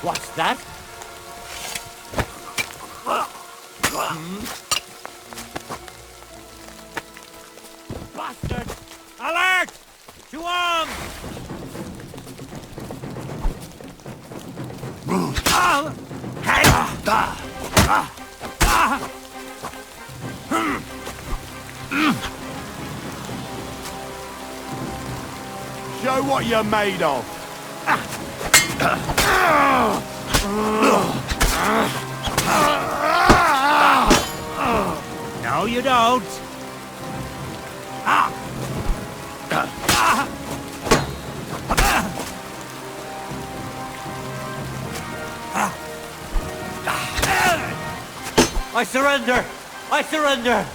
What's that? Bastard! Alert! To arms! Show what you're made of. No, you don't. I surrender! I surrender!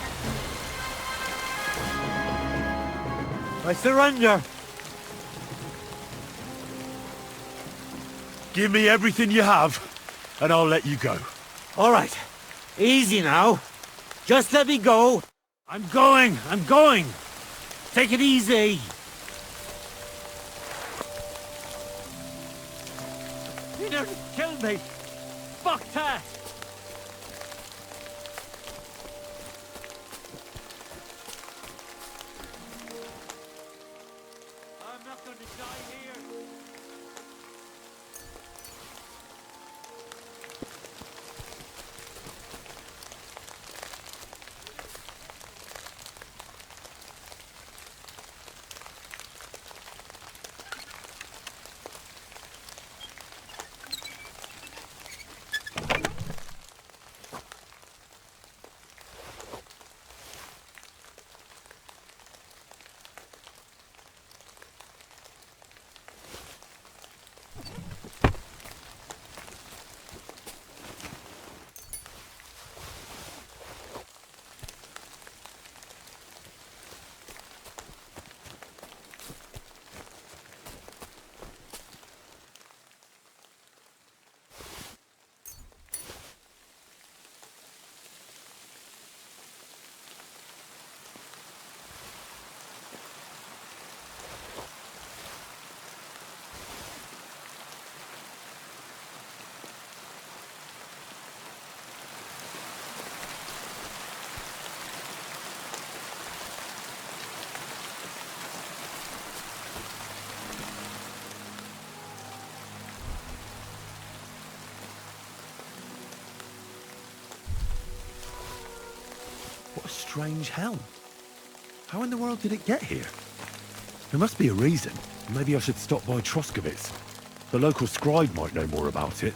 I surrender! Give me everything you have, and I'll let you go. All right. Easy now. Just let me go. I'm going. I'm going. Take it easy. You nearly killed me. Fuck that. I'm not going to die here. What a strange helm. How in the world did it get here? There must be a reason. Maybe I should stop by Troskovitz. The local scribe might know more about it.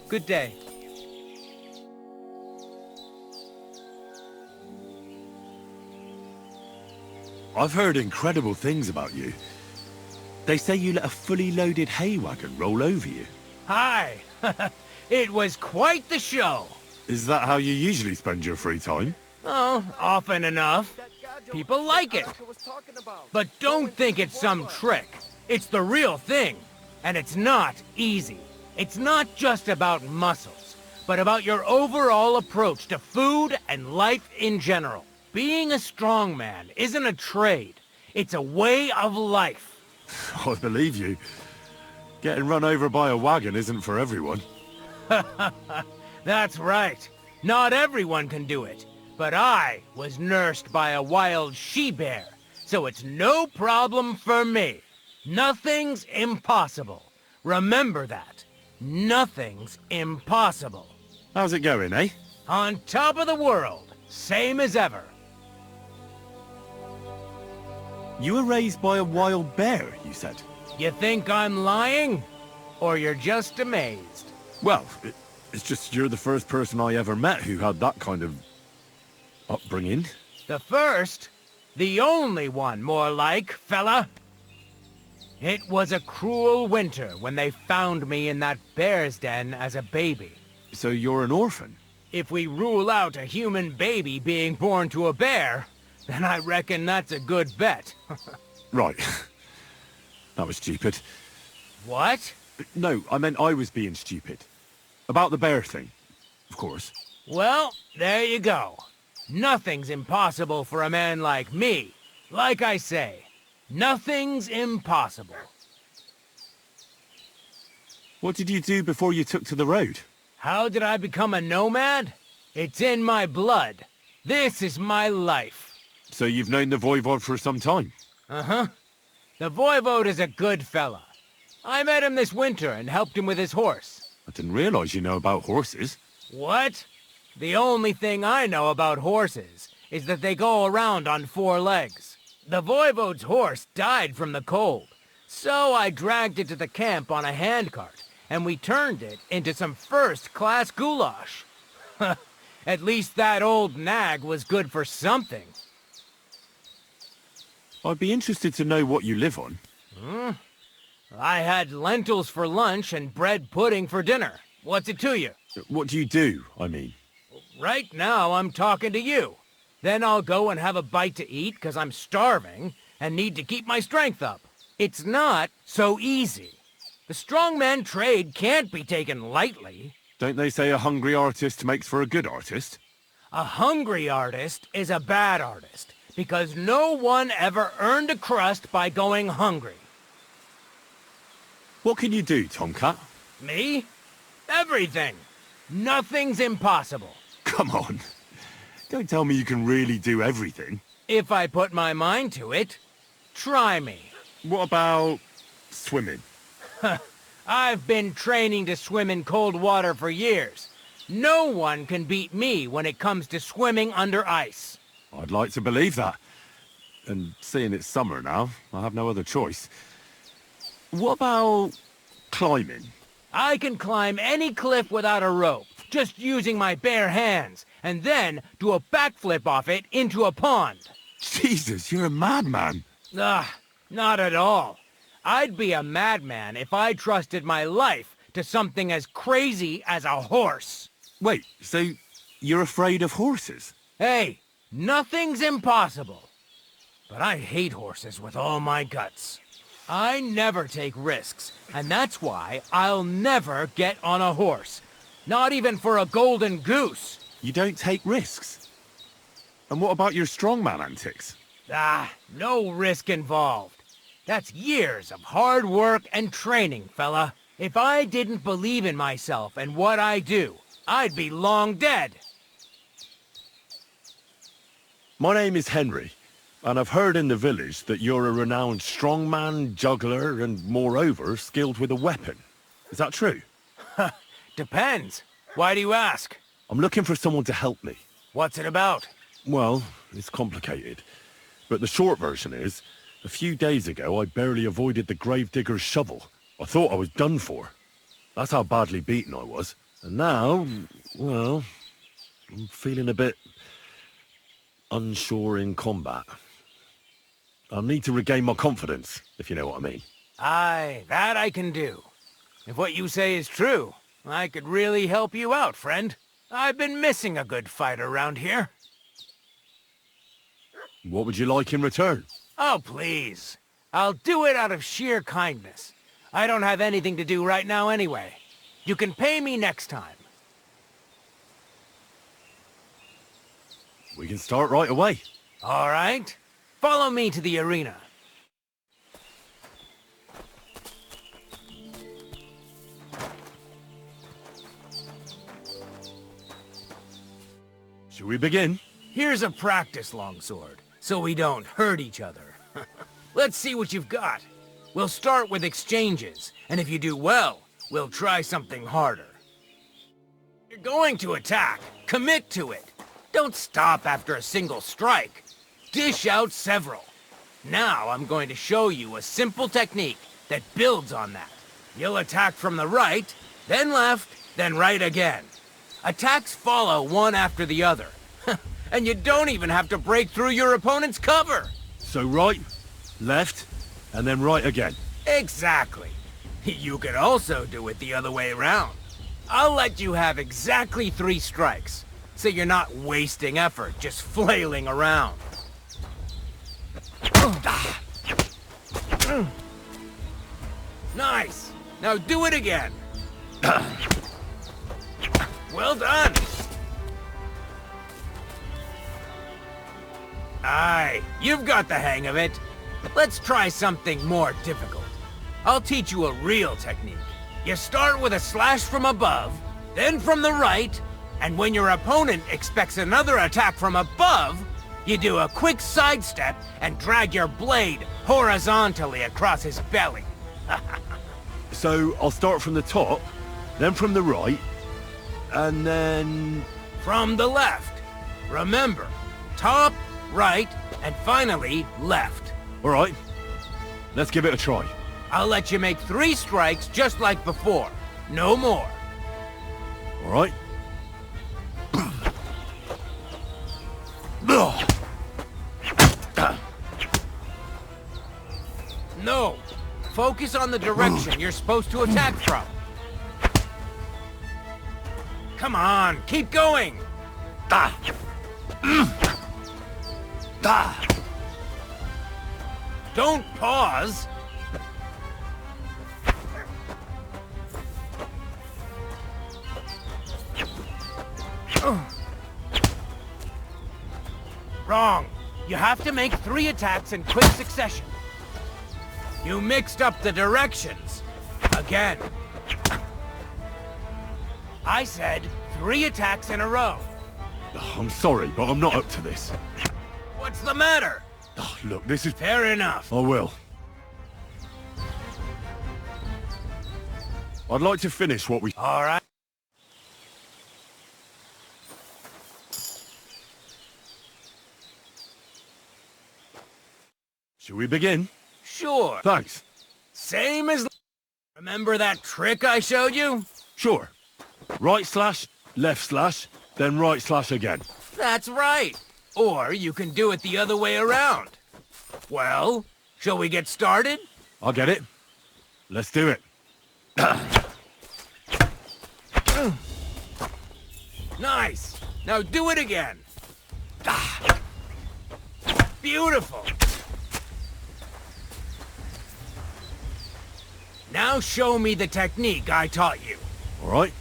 Good day. I've heard incredible things about you. They say you let a fully loaded hay wagon roll over you. Hi. It was quite the show. Is that how you usually spend your free time? Oh, often enough. People like it. But don't think it's some trick. It's the real thing. And it's not easy. It's not just about muscles, but about your overall approach to food and life in general. Being a strongman isn't a trade. It's a way of life. I believe you. Getting run over by a wagon isn't for everyone. That's right. Not everyone can do it. But I was nursed by a wild she-bear, so it's no problem for me. Nothing's impossible. Remember that. Nothing's impossible. How's it going, eh? On top of the world, same as ever. You were raised by a wild bear, you said? You think I'm lying? Or you're just amazed? Well, it's just you're the first person I ever met who had that kind of upbringing. The first? The only one, more like, fella. It was a cruel winter when they found me in that bear's den as a baby. So you're an orphan? If we rule out a human baby being born to a bear, then I reckon that's a good bet. Right. That was stupid. What? No, I meant I was being stupid. About the bear thing, of course. Well, there you go. Nothing's impossible for a man like me. Like I say, nothing's impossible. What did you do before you took to the road? How did I become a nomad? It's in my blood. This is my life. So you've known the Voivod for some time? Uh-huh. The Voivode is a good fella. I met him this winter and helped him with his horse. I didn't realize you know about horses. What? The only thing I know about horses is that they go around on 4 legs. The Voivode's horse died from the cold, so I dragged it to the camp on a handcart, and we turned it into some first-class goulash. At least that old nag was good for something. I'd be interested to know what you live on. I had lentils for lunch and bread pudding for dinner. What's it to you? What do you do, I mean? Right now, I'm talking to you. Then I'll go and have a bite to eat because I'm starving and need to keep my strength up. It's not so easy. The strongman trade can't be taken lightly. Don't they say a hungry artist makes for a good artist? A hungry artist is a bad artist because no one ever earned a crust by going hungry. What can you do, Tomcat? Me? Everything. Nothing's impossible. Come on. Don't tell me you can really do everything. If I put my mind to it, try me. What about swimming? I've been training to swim in cold water for years. No one can beat me when it comes to swimming under ice. I'd like to believe that. And seeing it's summer now, I have no other choice. What about climbing? I can climb any cliff without a rope, just using my bare hands, and then do a backflip off it into a pond. Jesus, you're a madman. Not at all. I'd be a madman if I trusted my life to something as crazy as a horse. Wait, so you're afraid of horses? Hey, nothing's impossible. But I hate horses with all my guts. I never take risks, and that's why I'll never get on a horse. Not even for a golden goose. You don't take risks? And what about your strongman antics? No risk involved. That's years of hard work and training, fella. If I didn't believe in myself and what I do, I'd be long dead. My name is Henry, and I've heard in the village that you're a renowned strongman, juggler, and moreover, skilled with a weapon. Is that true? Depends. Why do you ask? I'm looking for someone to help me. What's it about? Well, it's complicated. But the short version is, a few days ago I barely avoided the gravedigger's shovel. I thought I was done for. That's how badly beaten I was. And now, well, I'm feeling a bit unsure in combat. I'll need to regain my confidence, if you know what I mean. Aye, that I can do. If what you say is true, I could really help you out, friend. I've been missing a good fight around here. What would you like in return? Oh, please. I'll do it out of sheer kindness. I don't have anything to do right now anyway. You can pay me next time. We can start right away. All right. Follow me to the arena. Should we begin? Here's a practice longsword, so we don't hurt each other. Let's see what you've got. We'll start with exchanges, and if you do well, we'll try something harder. You're going to attack. Commit to it. Don't stop after a single strike. Dish out several. Now I'm going to show you a simple technique that builds on that. You'll attack from the right, then left, then right again. Attacks follow one after the other. And you don't even have to break through your opponent's cover. So right, left, and then right again. Exactly. You could also do it the other way around. I'll let you have exactly 3 strikes, so you're not wasting effort just flailing around. Nice. Now do it again. Well done. Aye, you've got the hang of it. Let's try something more difficult. I'll teach you a real technique. You start with a slash from above, then from the right, and when your opponent expects another attack from above, you do a quick sidestep and drag your blade horizontally across his belly. So I'll start from the top, then from the right, and then... From the left. Remember, top, right, and finally left. All right, let's give it a try. I'll let you make 3 strikes just like before. No more. All right. No. Focus on the direction you're supposed to attack from. Come on, keep going. Don't pause. Wrong. You have to make 3 attacks in quick succession. You mixed up the directions. Again. I said 3 attacks in a row. I'm sorry, but I'm not up to this. What's the matter? Look, this is... Fair enough. I will. I'd like to finish what we... All right. Should we begin? Sure. Thanks. Same as... Remember that trick I showed you? Sure. Right slash, left slash, then right slash again. That's right. Or you can do it the other way around. Well, shall we get started? I'll get it. Let's do it. Nice. Now do it again. Beautiful. Now show me the technique I taught you. All right.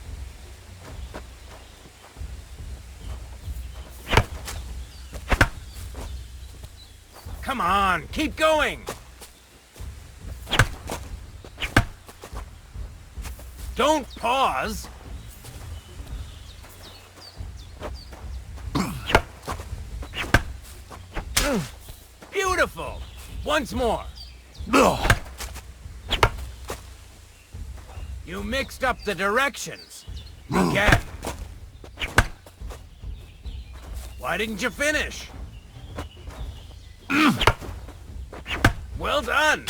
Come on, keep going. Don't pause. Beautiful. Once more. You mixed up the directions. Again. Why didn't you finish? Well done.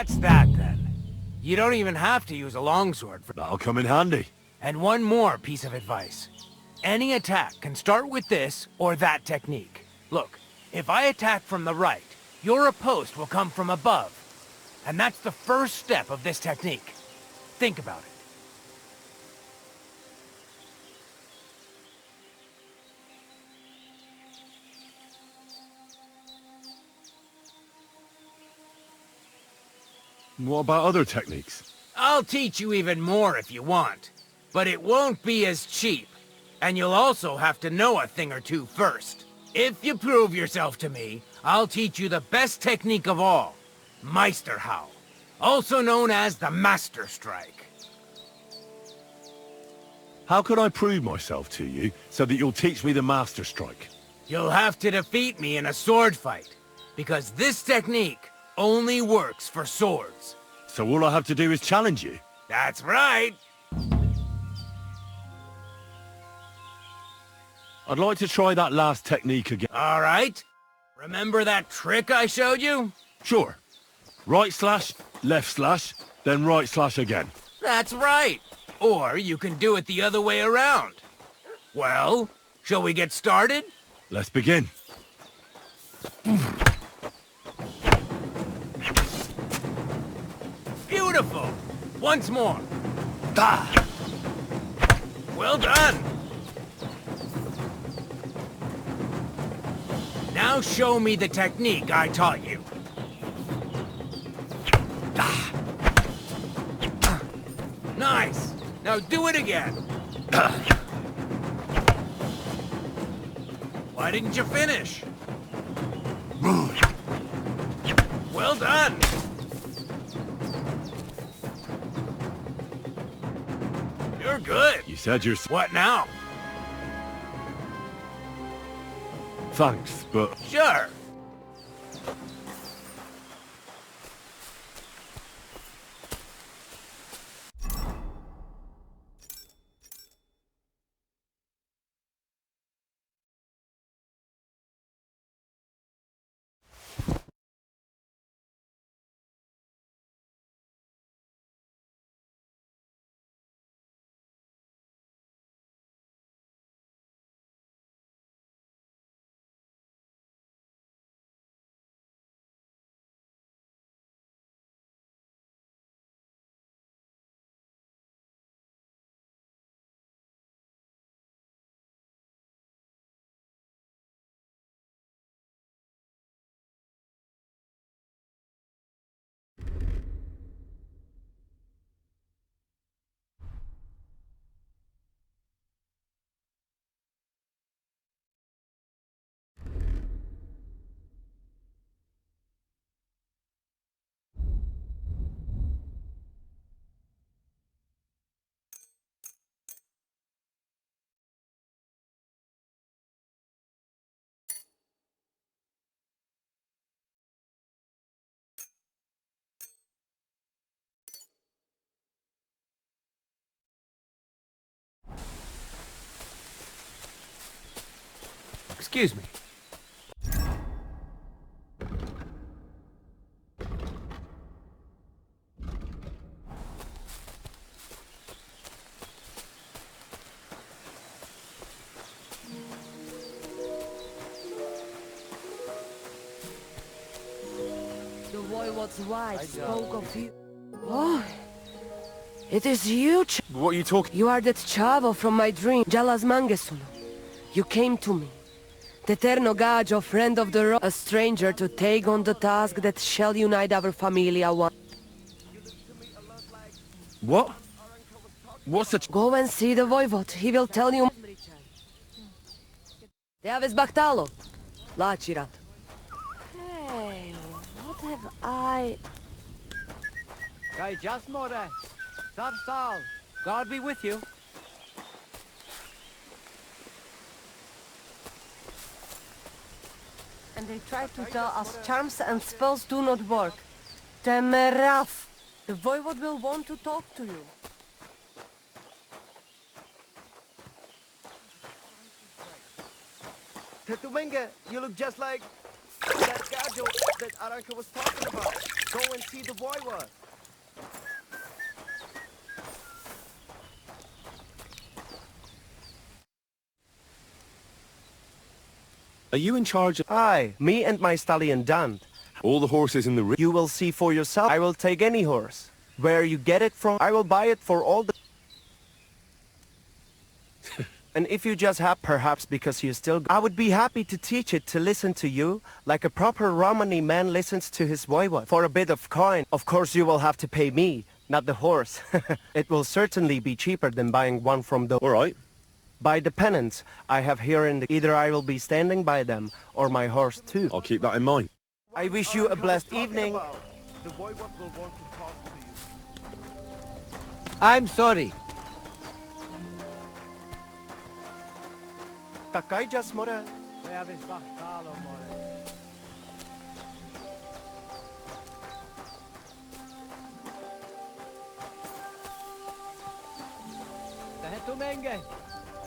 That's that, then. You don't even have to use a longsword for... That'll come in handy. And one more piece of advice. Any attack can start with this or that technique. Look, if I attack from the right, your riposte will come from above. And that's the first step of this technique. Think about it. What about other techniques? I'll teach you even more if you want. But it won't be as cheap. And you'll also have to know a thing or two first. If you prove yourself to me, I'll teach you the best technique of all. Meisterhau. Also known as the Master Strike. How can I prove myself to you so that you'll teach me the Master Strike? You'll have to defeat me in a sword fight. Because this technique only works for swords. So all I have to do is challenge you? That's right. I'd like to try that last technique again. All right. Remember that trick I showed you? Sure. Right slash, left slash, then right slash again. That's right. Or you can do it the other way around. Well, shall we get started? Let's begin. Beautiful. Once more. Ah. Well done. Now show me the technique I taught you. Ah. Nice. Now do it again. Why didn't you finish? Well done. You're good. You said you're... What now? Thanks, but... Sure. Excuse me. The voivode's wife spoke of you. Oh, it is you, What are you talking... You are that chavo from my dream, Jalas Mangesulu. You came to me. The Eterno Gajo, friend of the road, a stranger to take on the task that shall unite our familia one. What? What's that... Go and see the voivode, he will tell you. Te aves baktalo, Lachirat. Hey, what have I... Guy just more. Sal. God be with you. And they try to tell us charms and spells do not work. Temeraf. The voivode will want to talk to you. Tetumenga, you look just like... That Gajo that Aranka was talking about. Go and see the voivod. Are you in charge of Aye, me and my stallion Dant. all the horses in the You will see for yourself. I will take any horse. Where you get it from, I will buy it for all the... And if you just have, perhaps because you still... I would be happy to teach it to listen to you, like a proper Romani man listens to his voivod. For a bit of coin, of course you will have to pay me, not the horse. It will certainly be cheaper than buying one from the... All right. By the pennants I have here in the... Either I will be standing by them, or my horse too. I'll keep that in mind. I wish you a blessed evening. The voivod will want to talk to you. I'm sorry. Takay just more.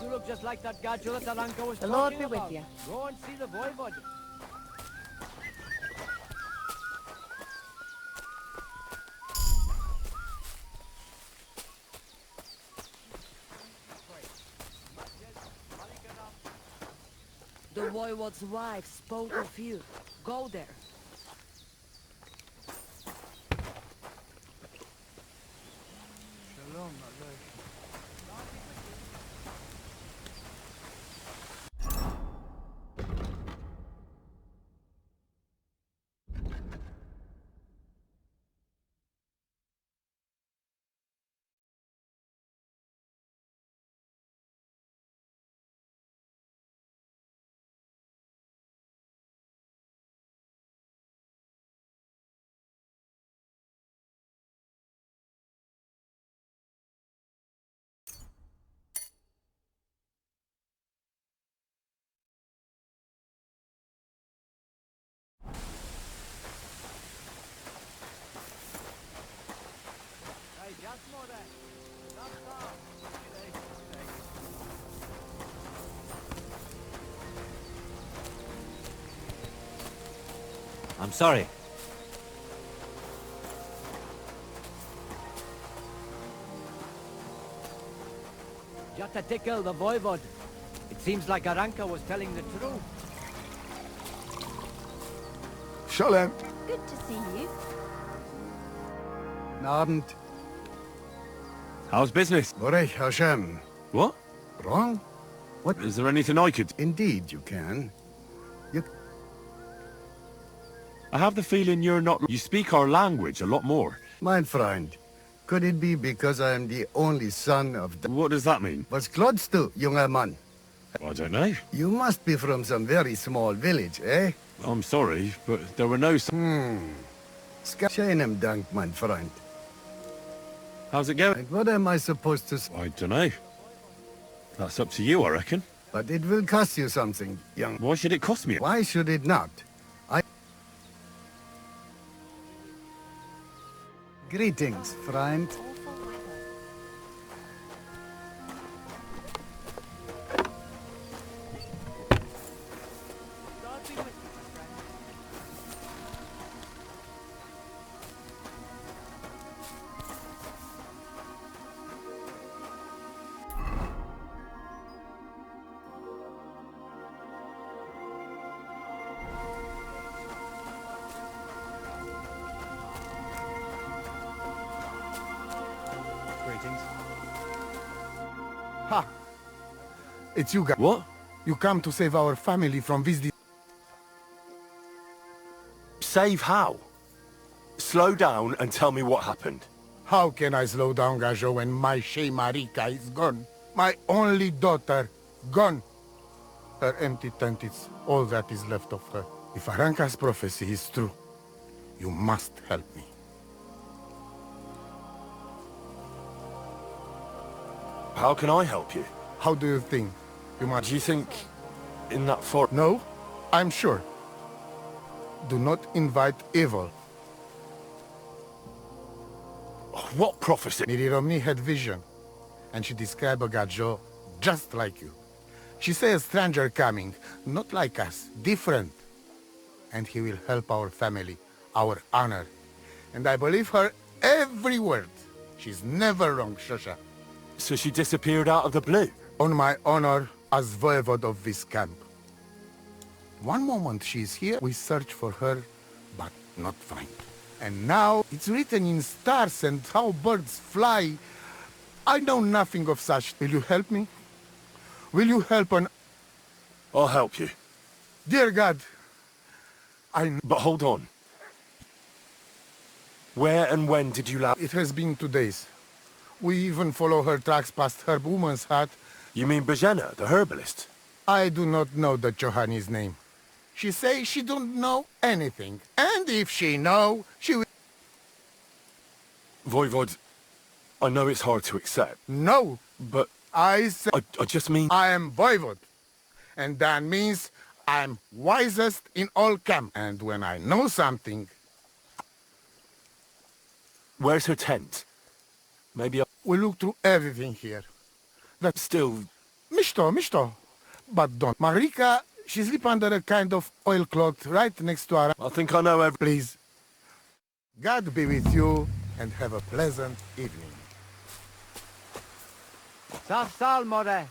You look just like that Gajo that Aranka was The Lord talking be with about. you. Go and see the voivod. The voivod's wife spoke of you. Go there. I'm sorry. Just a tickle, the voivod. It seems like Aranka was telling the truth. Shalom. Good to see you. Abend. How's business? Borech Hashem. What? Wrong? Is there anything I could... Indeed you can. I have the feeling you're not... You speak our language a lot more. Mein Freund, could it be because I am the only son of the... What does that mean? Was klotst du, junger Mann? I don't know. You must be from some very small village, eh? I'm sorry, but there were no... Schönem Dank, mein Freund. How's it going? And what am I supposed to say? I don't know. That's up to you, I reckon. But it will cost you something, young... Why should it cost me? Why should it not? Greetings, friend. Ha! It's you guys. What? You come to save our family from this... Save how? Slow down and tell me what happened. How can I slow down Gajo when my Shea Marika is gone? My only daughter, gone. Her empty tent is all that is left of her. If Aranka's prophecy is true, you must help me. How can I help you? How do you think? You must... Do you think in that forest? No, I'm sure. Do not invite evil. What prophecy? Miri Romney had vision, and she described a Gajo just like you. She said a stranger coming, not like us, different. and he will help our family, our honor. And I believe her every word. She's never wrong, Shosha. So she disappeared out of the blue? On my honor as voivode of this camp. One moment she's here, we search for her, but not find. And now it's written in stars and how birds fly. I know nothing of such. Will you help me? Will you help an... I'll help you. Dear God, But hold on. Where and when did you It has been 2 days. We even follow her tracks past her woman's hut. You mean Bojana, the herbalist? I do not know the Johanni's name. She says she don't know anything. And if she know, she will... Voivod, I know it's hard to accept, No! but I say I just mean... I am voivode. And that means I'm wisest in all camp. And when I know something, Where's her tent? Maybe I... we look through everything here. That's Still... Mishto. But don't. Marika, she sleep under a kind of oilcloth right next to our... I think I know every... Please. God be with you and have a pleasant evening. Sarsal, more.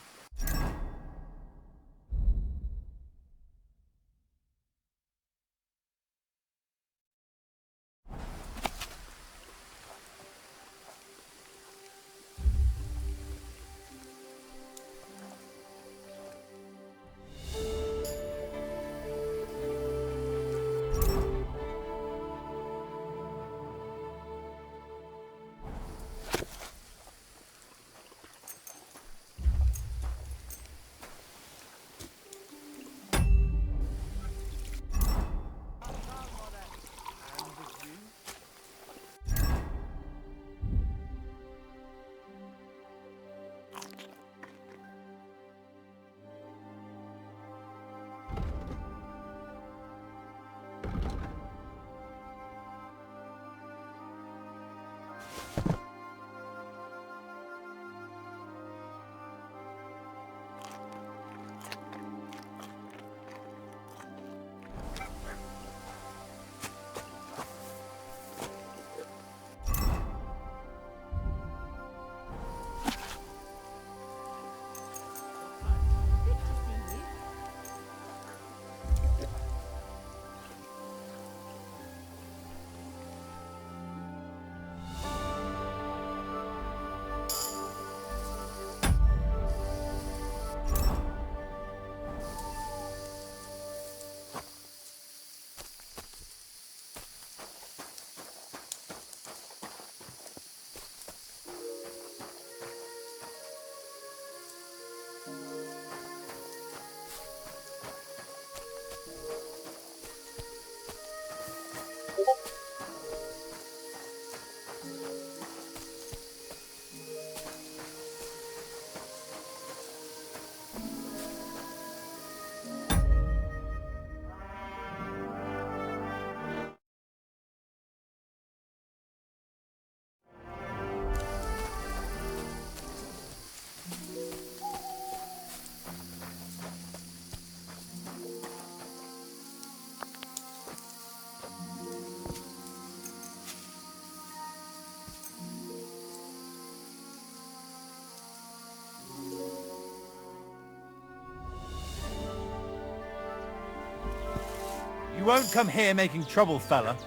You won't come here making trouble, fella.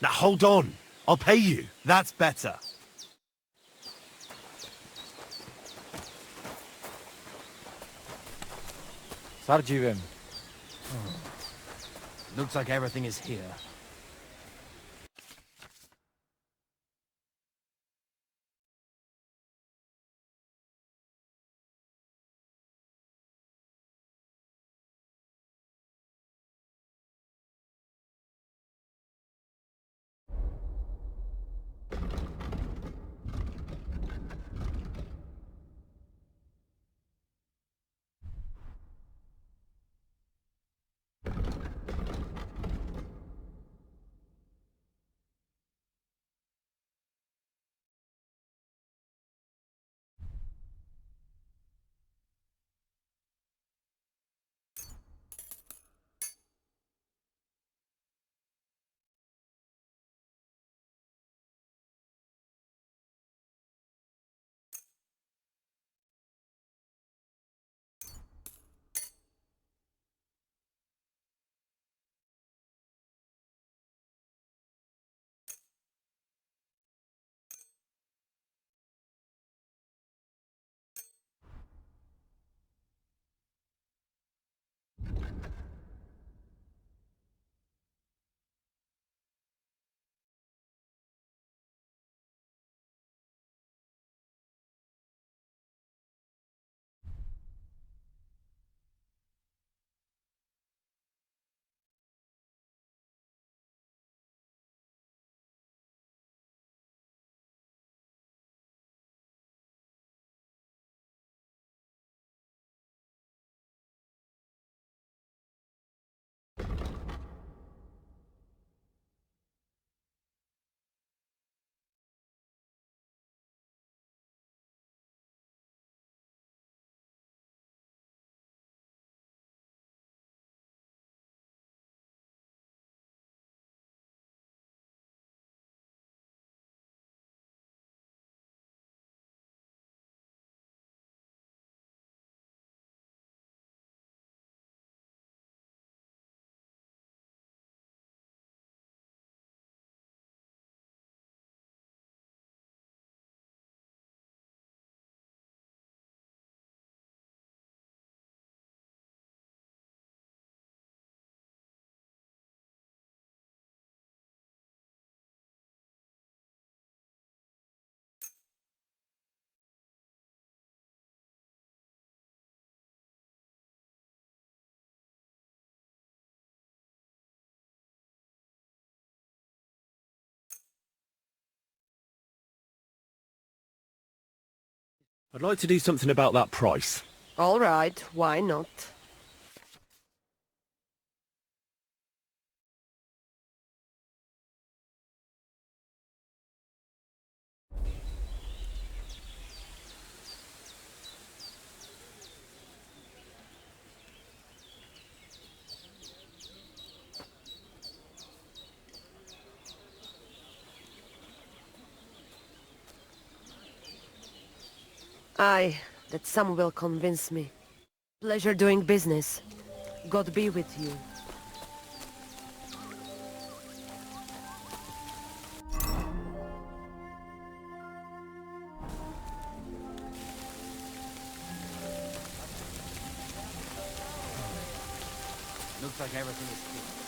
Now hold on. I'll pay you. That's better. Sardziłem. Looks like everything is here. I'd like to do something about that price. All right, why not? Aye, that some will convince me. Pleasure doing business. God be with you. Looks like everything is here.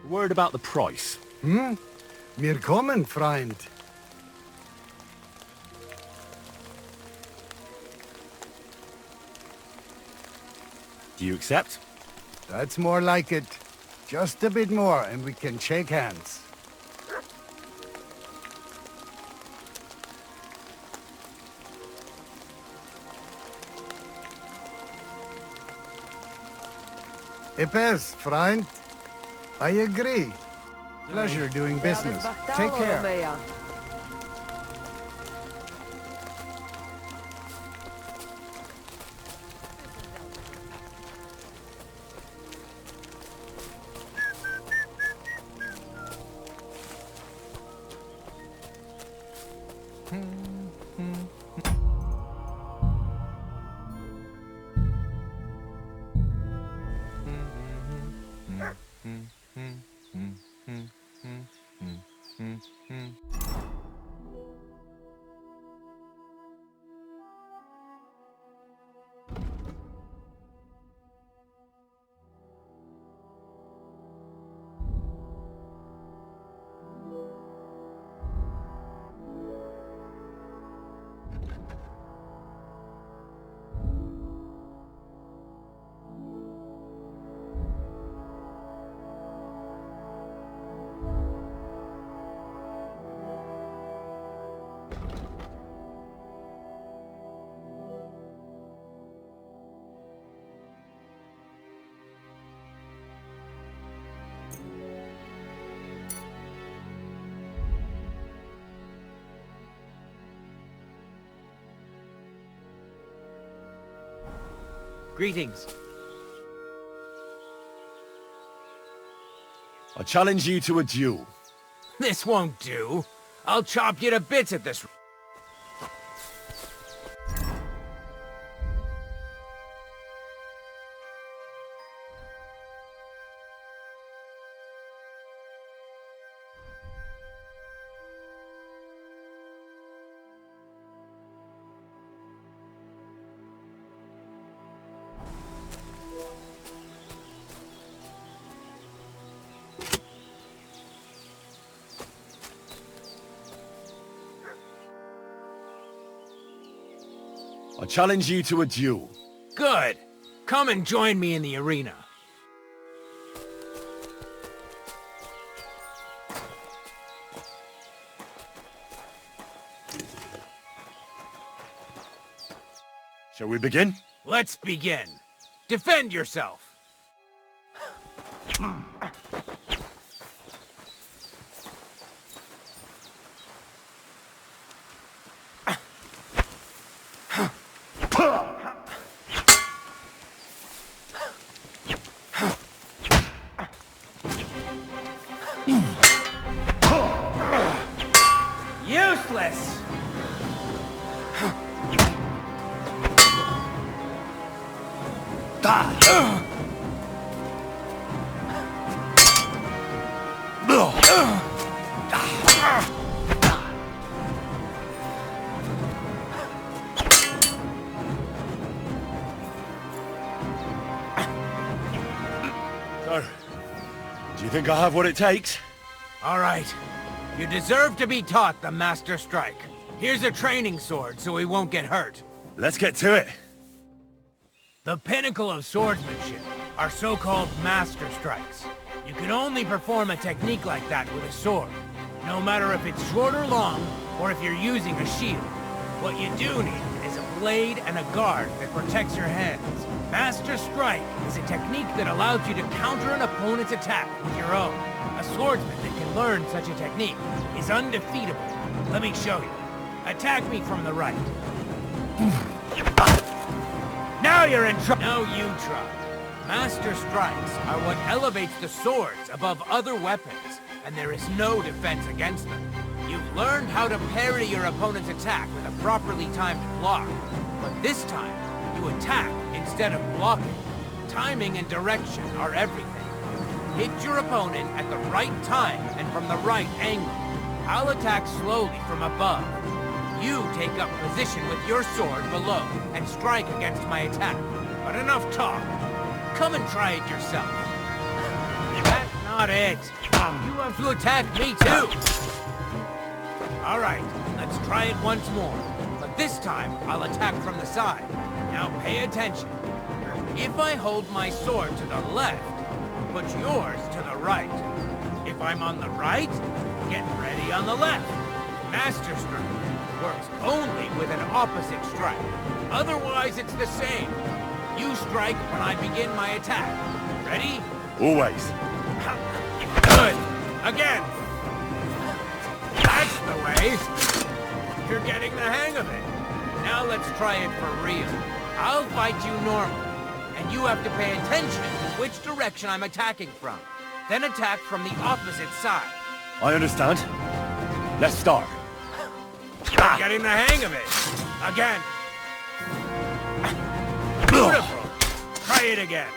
Word about the price. Wir kommen, Freund. Do you accept? That's more like it. Just a bit more and we can shake hands. Epes, Freund. I agree. Pleasure doing business. Take care. Greetings. I challenge you to a duel. This won't do. I'll chop you to bits at this. I challenge you to a duel. Good. Come and join me in the arena. Shall we begin? Let's begin. Defend yourself. Useless! So, do you think I have what it takes? All right. You deserve to be taught the Master Strike. Here's a training sword so he won't get hurt. Let's get to it. The pinnacle of swordsmanship are so-called Master Strikes. You can only perform a technique like that with a sword, no matter if it's short or long, or if you're using a shield. What you do need is a blade and a guard that protects your hands. Master Strike is a technique that allows you to counter an opponent's attack with your own. A swordsman that can learn such a technique is undefeatable. Let me show you. Attack me from the right. Now you're in trouble. Now you try. Master Strikes are what elevates the swords above other weapons, and there is no defense against them. You've learned how to parry your opponent's attack with a properly timed block, but this time, you attack instead of blocking. Timing and direction are everything. Hit your opponent at the right time and from the right angle. I'll attack slowly from above. You take up position with your sword below and strike against my attack. But enough talk. Come and try it yourself. That not it. You have to attack me too. All right, let's try it once more. But this time, I'll attack from the side. Now pay attention. If I hold my sword to the left, put yours to the right. If I'm on the right, get ready on the left. Master Strike works only with an opposite strike. Otherwise, it's the same. You strike when I begin my attack. Ready? Always. Good. Again. That's the way. You're getting the hang of it. Now let's try it for real. I'll fight you normal, and you have to pay attention to which direction I'm attacking from. Then attack from the opposite side. I understand. Let's start. You're getting the hang of it. Again. Beautiful. Try it again.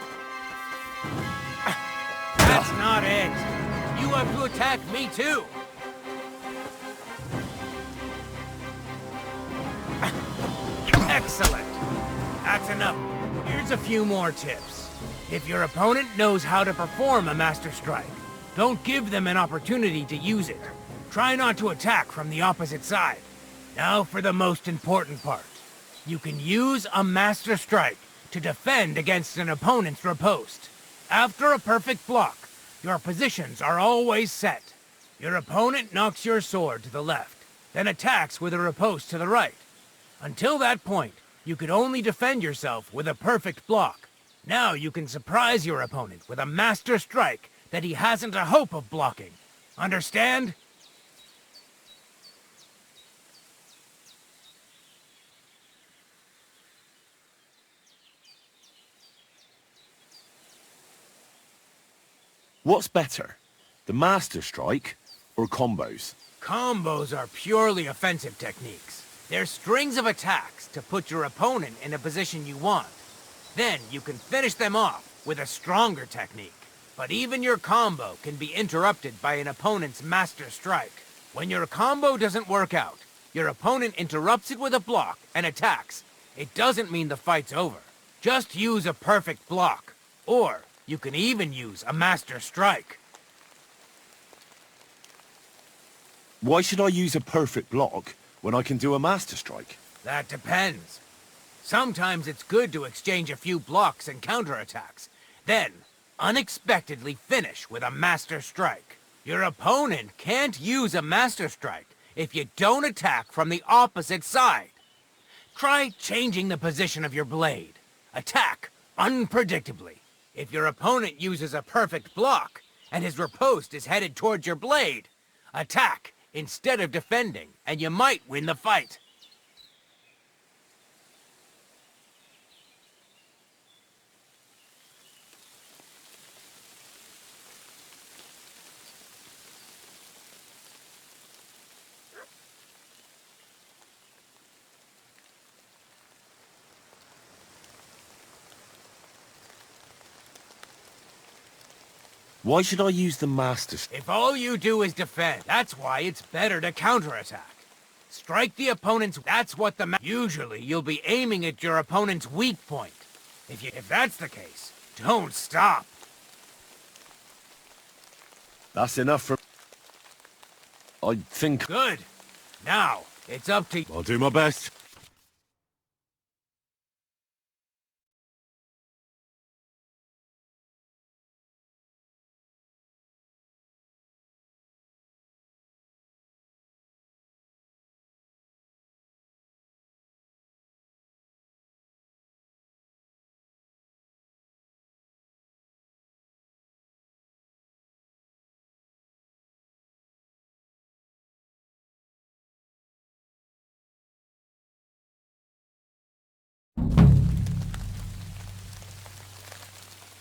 That's not it. You have to attack me too. Excellent. That's enough. Here's a few more tips. If your opponent knows how to perform a Master Strike, don't give them an opportunity to use it. Try not to attack from the opposite side. Now for the most important part. You can use a Master Strike to defend against an opponent's riposte. After a perfect block, your positions are always set. Your opponent knocks your sword to the left, then attacks with a riposte to the right. Until that point, you could only defend yourself with a perfect block. Now you can surprise your opponent with a Master Strike that he hasn't a hope of blocking. Understand? What's better, the Master Strike or combos? Combos are purely offensive techniques. They're strings of attacks to put your opponent in a position you want. Then you can finish them off with a stronger technique. But even your combo can be interrupted by an opponent's Master Strike. When your combo doesn't work out, your opponent interrupts it with a block and attacks. It doesn't mean the fight's over. Just use a perfect block. Or you can even use a Master Strike. Why should I use a perfect block when I can do a Master Strike? That depends. Sometimes it's good to exchange a few blocks and counterattacks. Then, unexpectedly finish with a Master Strike. Your opponent can't use a Master Strike if you don't attack from the opposite side. Try changing the position of your blade. Attack unpredictably. If your opponent uses a perfect block, and his riposte is headed towards your blade, attack instead of defending, and you might win the fight. Why should I use the Master Strike? If all you do is defend, that's why it's better to counterattack. Strike the opponent's... That's what the... Usually, you'll be aiming at your opponent's weak point. If that's the case, don't stop. That's enough for... I think... Good. Now, it's up to... I'll do my best.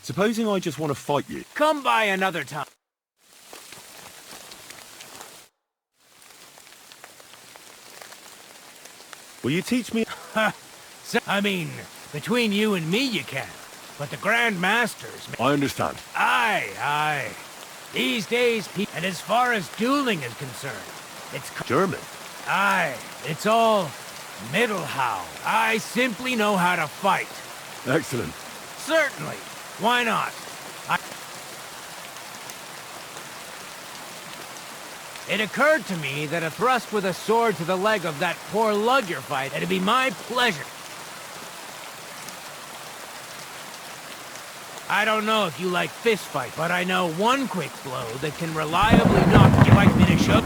Supposing I just want to fight you. Come by another time. Will you teach me? I mean, between you and me you can. But the Grand Masters... I understand. Aye. These days, and as far as dueling is concerned, it's... German? Aye, it's all Mittelhau. I simply know how to fight. Excellent. Certainly. Why not? It occurred to me that a thrust with a sword to the leg of that poor lug you're fighting, it'd be my pleasure. I don't know if you like fistfight, but I know one quick blow that can reliably knock you. Like me to show?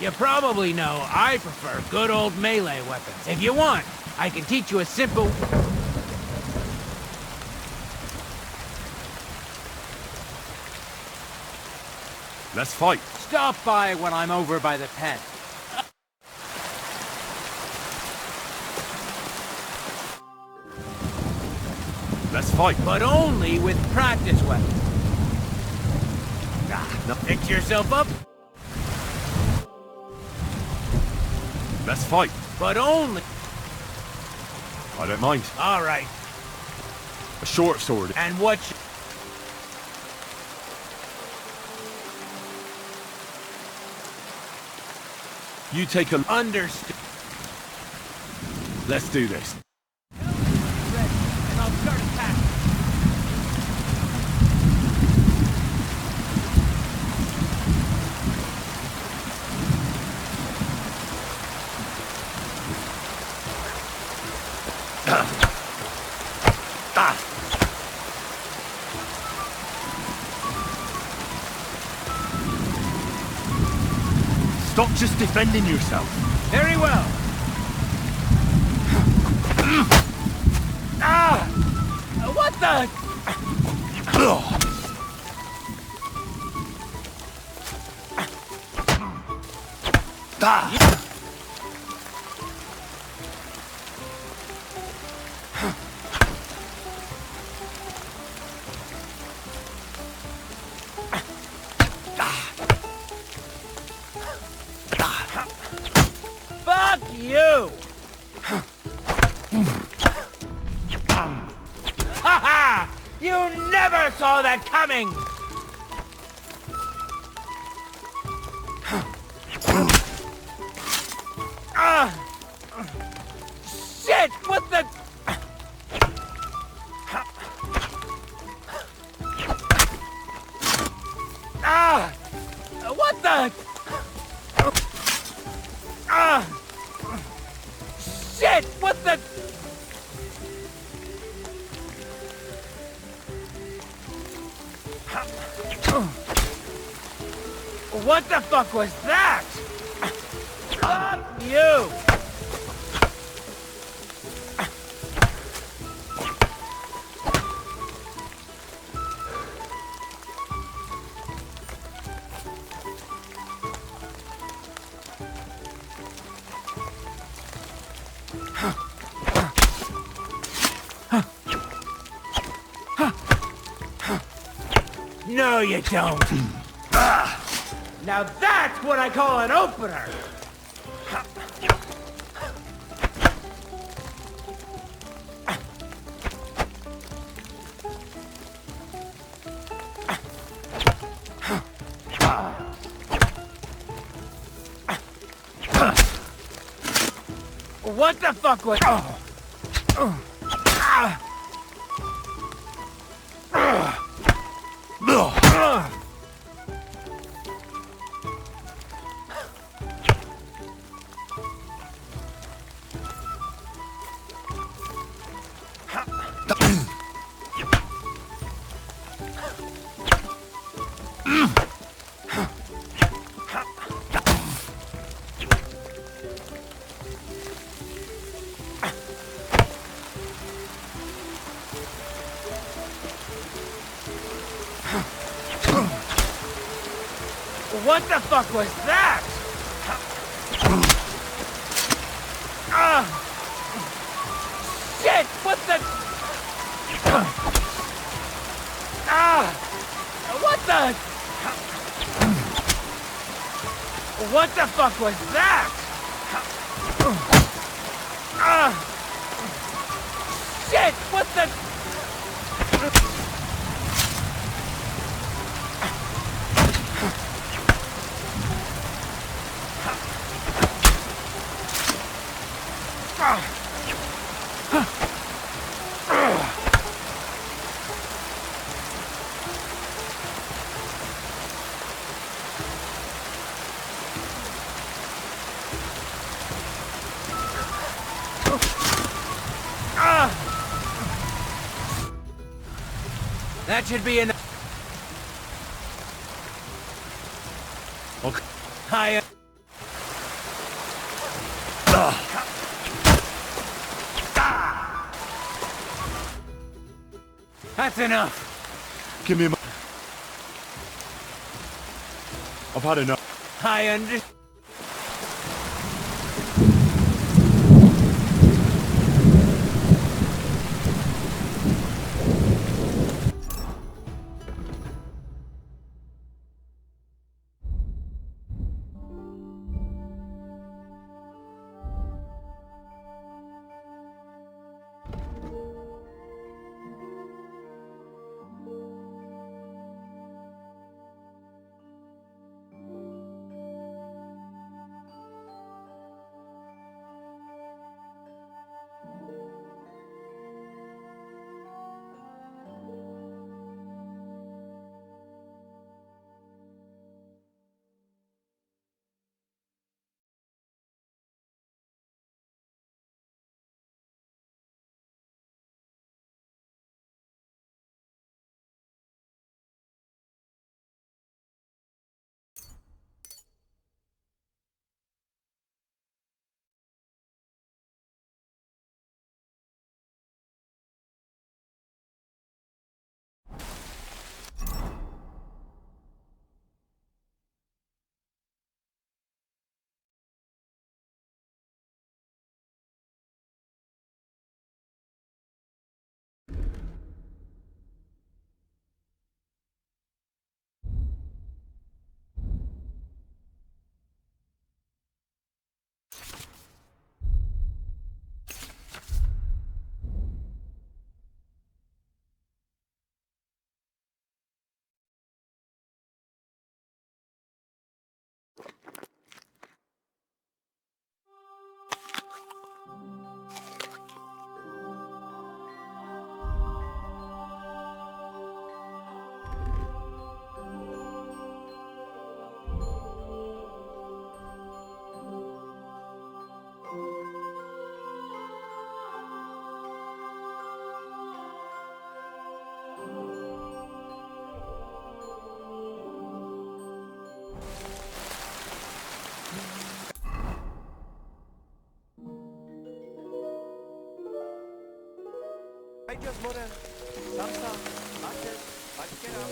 You probably know I prefer good old melee weapons. If you want, I can teach you a simple... Let's fight. Stop by when I'm over by the tent. Let's fight. But only with practice weapons. No. Fix yourself up. Let's fight. But only... I don't mind. All right. A short sword. And what... You take a... Understood. Let's do this. And I'll start attacking. Stop just defending yourself. Very well. Ah! What the? Fuck you! Ha-ha! You never saw that coming! Shit! What the... What the... Shit! What the... What the fuck was that? Fuck you! No, you don't. Now that's what I call an opener. What the fuck was... What the fuck was that? Shit! What the... What the... What the fuck was that? Shit! What the... That should be enough. Okay. I, That's enough. Give me a I've had enough. I understand. I just wanna salsa, matches, let's get up.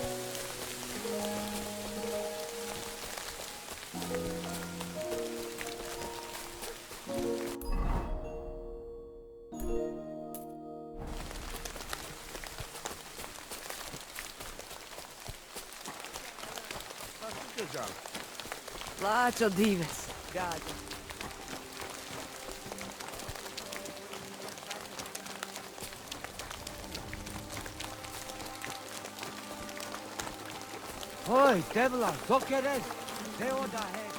Plaćo dives. Gađa. Oj, Devla, Sokeres, Teoda, hej.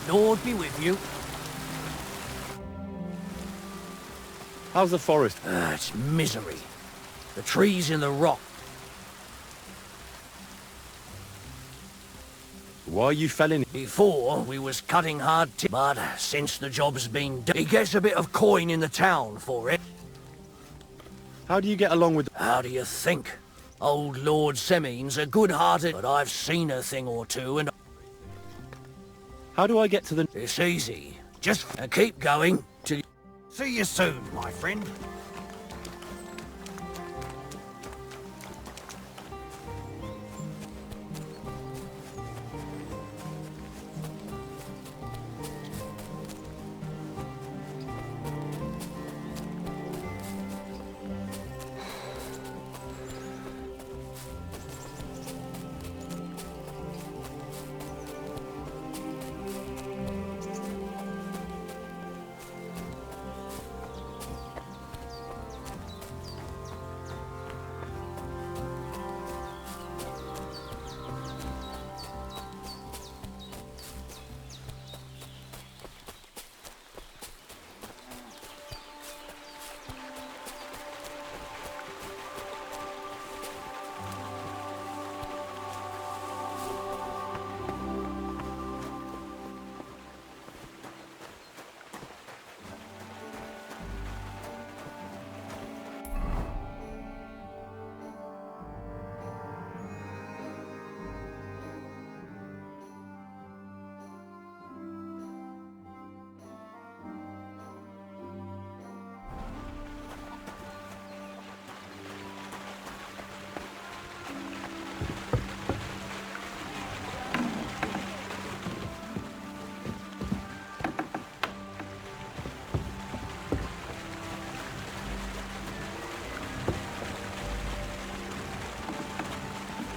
Lord be with you. How's the forest? It's misery. The trees in the rock. Why you fell in? Before, we was cutting hard but since the job's been done, he gets a bit of coin in the town for it. How do you get along with... How do you think? Old Lord Semine's a good-hearted, but I've seen a thing or two, and How do I get to the... it's easy. Just keep going till... See you soon, my friend.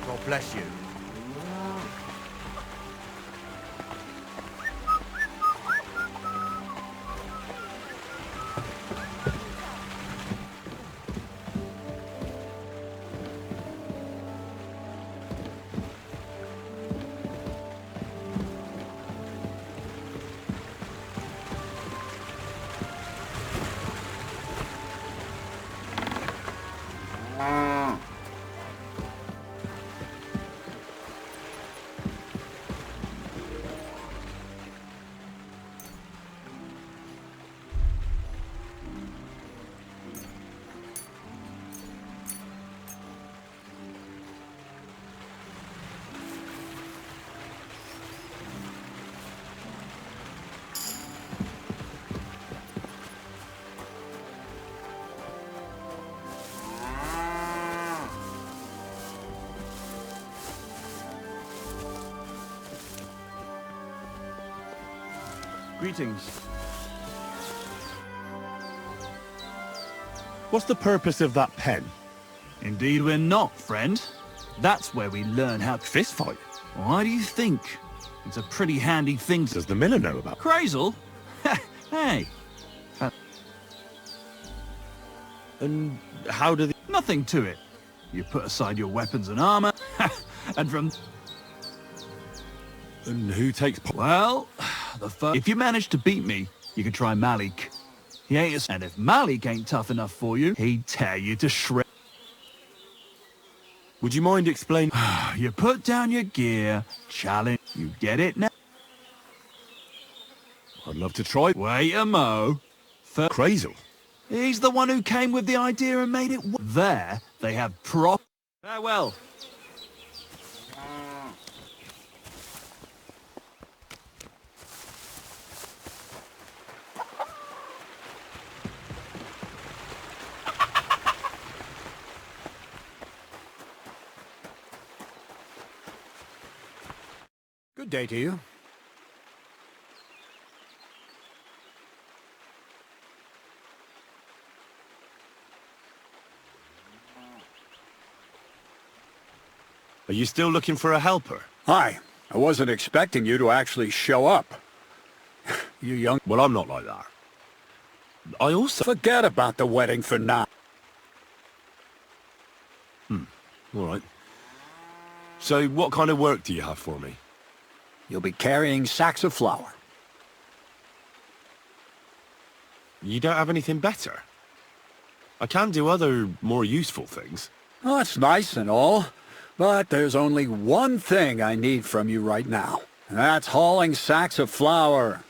God bless you. Greetings. What's the purpose of that pen? Indeed we're not, friend. That's where we learn how to Fist fight? Why do you think? It's a pretty handy thing to... Does the miller know about? Crazel? Hey. And how do the... Nothing to it. You put aside your weapons and armor, and from... And who takes... Well, the first... If you manage to beat me, you can try Malik. He ain't as... And if Malik ain't tough enough for you, he'd tear you to shreds. Would you mind explaining? You put down your gear, challenge... You get it now? I'd love to try. Wait a mo. Crazel. He's the one who came with the idea and made it... There, they have Farewell. Good day to you. Are you still looking for a helper? Hi. I wasn't expecting you to actually show up. You young... Well, I'm not like that. I also... Forget about the wedding for now. All right. So what kind of work do you have for me? You'll be carrying sacks of flour. You don't have anything better? I can do other, more useful things. Oh, that's nice and all, but there's only one thing I need from you right now, and that's hauling sacks of flour.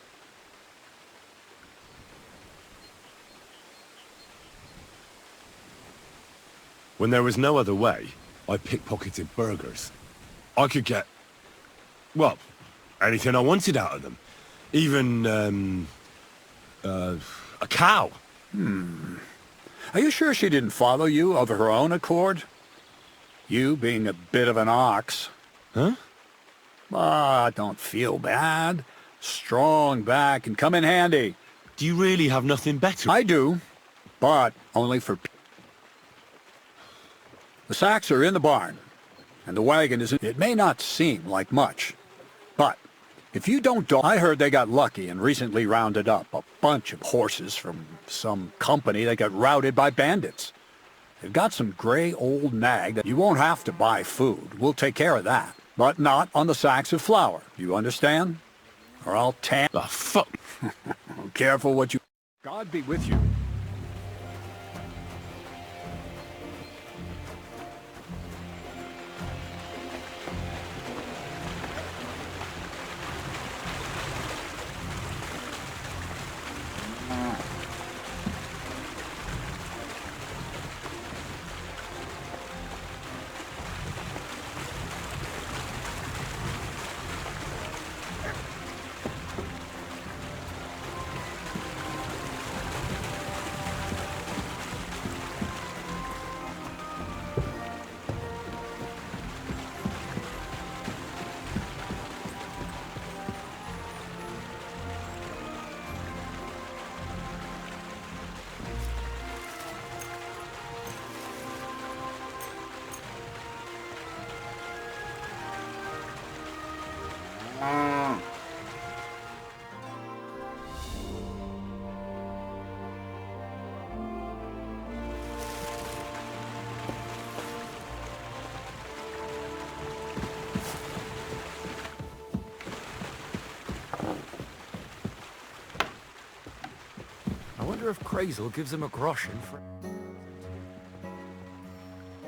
When there was no other way, I pickpocketed burgers. I could get, well, anything I wanted out of them. Even, a cow. Are you sure she didn't follow you of her own accord? You being a bit of an ox. Huh? Ah, don't feel bad. Strong back can come in handy. Do you really have nothing better? I do, but only for... The sacks are in the barn, and the wagon is in... It may not seem like much, but if you don't... I heard they got lucky and recently rounded up a bunch of horses from some company that got routed by bandits. They've got some gray old nag that you won't have to buy food. We'll take care of that, but not on the sacks of flour. You understand? Or I'll tan... Oh, fuck. Careful what you... God be with you. I wonder if Crazel gives him a groschen for...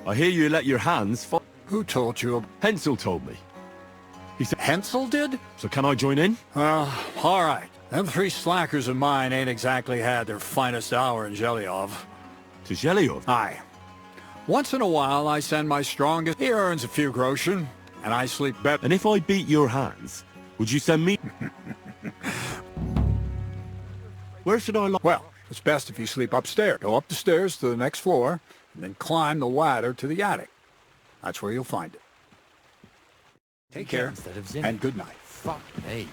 I hear you let your hands fall. Who told you? Hensel told me. He said... Hensel did? So can I join in? All right. Them three slackers of mine ain't exactly had their finest hour in Zhelyov. To Zhelyov? Aye. Once in a while, I send my strongest. He earns a few groschen, and I sleep better. And if I beat your hands, would you send me? Where should I lie? Well, it's best if you sleep upstairs. Go up the stairs to the next floor, and then climb the ladder to the attic. That's where you'll find it. Take care, and good night. Fuck me.